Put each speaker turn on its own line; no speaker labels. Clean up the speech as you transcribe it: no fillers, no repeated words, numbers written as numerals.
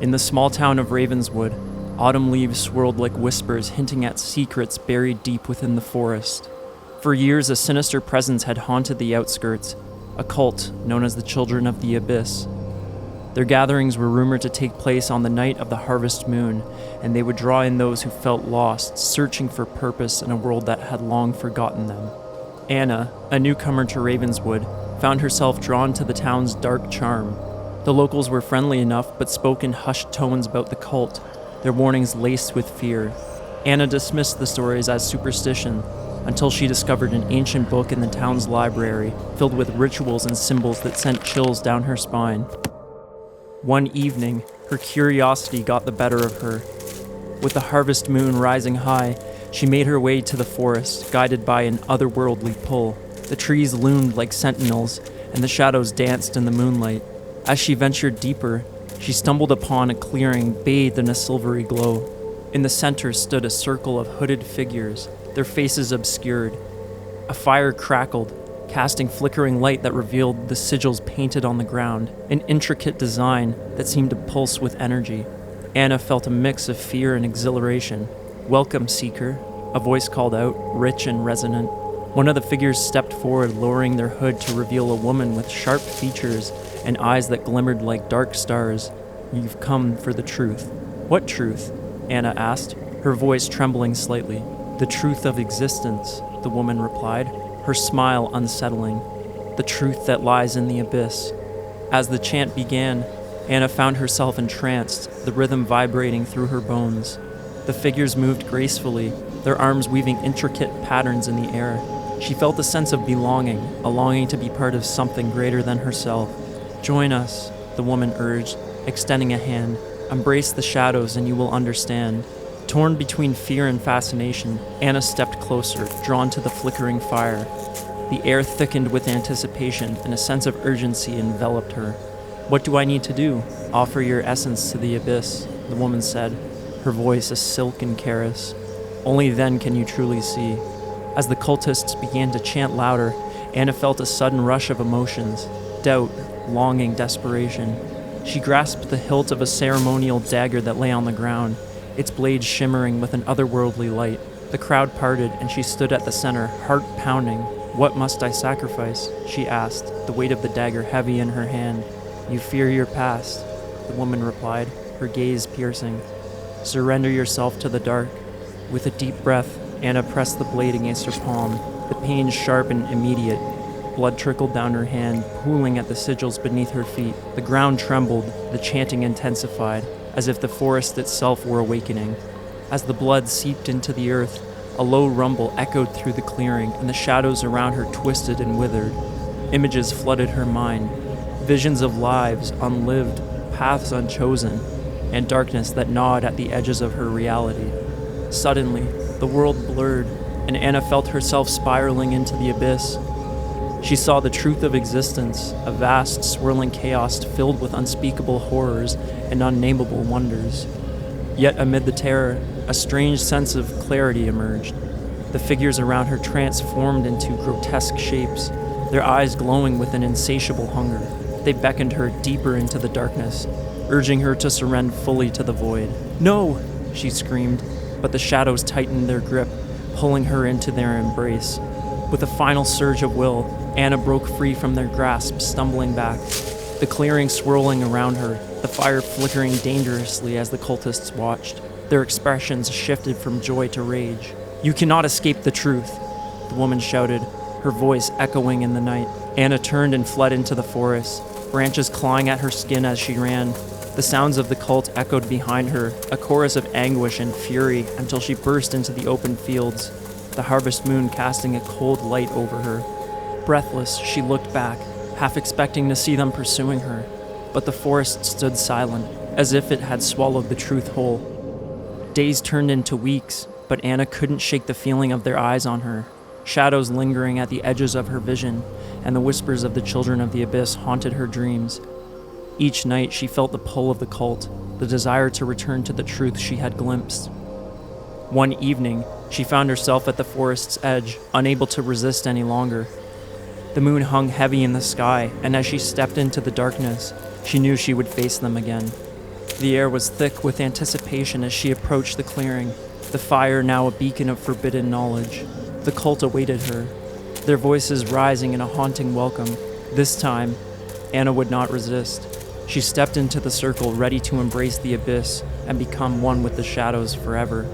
In the small town of Ravenswood, autumn leaves swirled like whispers hinting at secrets buried deep within the forest. For years, a sinister presence had haunted the outskirts, a cult known as the Children of the Abyss. Their gatherings were rumored to take place on the night of the harvest moon, and they would draw in those who felt lost, searching for purpose in a world that had long forgotten them. Anna, a newcomer to Ravenswood, found herself drawn to the town's dark charm. The locals were friendly enough, but spoke in hushed tones about the cult, their warnings laced with fear. Anna dismissed the stories as superstition, until she discovered an ancient book in the town's library, filled with rituals and symbols that sent chills down her spine. One evening, her curiosity got the better of her. With the harvest moon rising high, she made her way to the forest, guided by an otherworldly pull. The trees loomed like sentinels, and the shadows danced in the moonlight. As she ventured deeper, she stumbled upon a clearing bathed in a silvery glow. In the center stood a circle of hooded figures, their faces obscured. A fire crackled, casting flickering light that revealed the sigils painted on the ground, an intricate design that seemed to pulse with energy. Anna felt a mix of fear and exhilaration. "Welcome, Seeker," a voice called out, rich and resonant. One of the figures stepped forward, lowering their hood to reveal a woman with sharp features and eyes that glimmered like dark stars. "You've come for the truth." "What truth?" Anna asked, her voice trembling slightly. "The truth of existence," the woman replied, her smile unsettling. "The truth that lies in the abyss." As the chant began, Anna found herself entranced, the rhythm vibrating through her bones. The figures moved gracefully, their arms weaving intricate patterns in the air. She felt a sense of belonging, a longing to be part of something greater than herself. "Join us," the woman urged, extending a hand. "Embrace the shadows and you will understand." Torn between fear and fascination, Anna stepped closer, drawn to the flickering fire. The air thickened with anticipation, and a sense of urgency enveloped her. "What do I need to do?" "Offer your essence to the abyss," the woman said, her voice a silken caress. "Only then can you truly see." As the cultists began to chant louder, Anna felt a sudden rush of emotions: doubt, longing, desperation. She grasped the hilt of a ceremonial dagger that lay on the ground, its blade shimmering with an otherworldly light. The crowd parted, and she stood at the center, heart pounding. "What must I sacrifice?" she asked, the weight of the dagger heavy in her hand. "You fear your past," the woman replied, her gaze piercing. "Surrender yourself to the dark." With a deep breath, Anna pressed the blade against her palm, the pain sharp and immediate. Blood trickled down her hand, pooling at the sigils beneath her feet. The ground trembled, the chanting intensified, as if the forest itself were awakening. As the blood seeped into the earth, a low rumble echoed through the clearing, and the shadows around her twisted and withered. Images flooded her mind, visions of lives unlived, paths unchosen, and darkness that gnawed at the edges of her reality. Suddenly, the world blurred, and Anna felt herself spiraling into the abyss. She saw the truth of existence, a vast, swirling chaos filled with unspeakable horrors and unnameable wonders. Yet amid the terror, a strange sense of clarity emerged. The figures around her transformed into grotesque shapes, their eyes glowing with an insatiable hunger. They beckoned her deeper into the darkness, urging her to surrender fully to the void. "No!" she screamed, but the shadows tightened their grip, pulling her into their embrace. With a final surge of will, Anna broke free from their grasp, stumbling back. The clearing swirling around her, the fire flickering dangerously as the cultists watched. Their expressions shifted from joy to rage. "You cannot escape the truth," the woman shouted, her voice echoing in the night. Anna turned and fled into the forest, branches clawing at her skin as she ran. The sounds of the cult echoed behind her, a chorus of anguish and fury, until she burst into the open fields, the harvest moon casting a cold light over her. Breathless, she looked back, half expecting to see them pursuing her, but the forest stood silent, as if it had swallowed the truth whole. Days turned into weeks, but Anna couldn't shake the feeling of their eyes on her, shadows lingering at the edges of her vision, and the whispers of the Children of the Abyss haunted her dreams. Each night she felt the pull of the cult, the desire to return to the truth she had glimpsed. One evening, she found herself at the forest's edge, unable to resist any longer. The moon hung heavy in the sky, and as she stepped into the darkness, she knew she would face them again. The air was thick with anticipation as she approached the clearing, the fire now a beacon of forbidden knowledge. The cult awaited her, their voices rising in a haunting welcome. This time, Anna would not resist. She stepped into the circle, ready to embrace the abyss and become one with the shadows forever.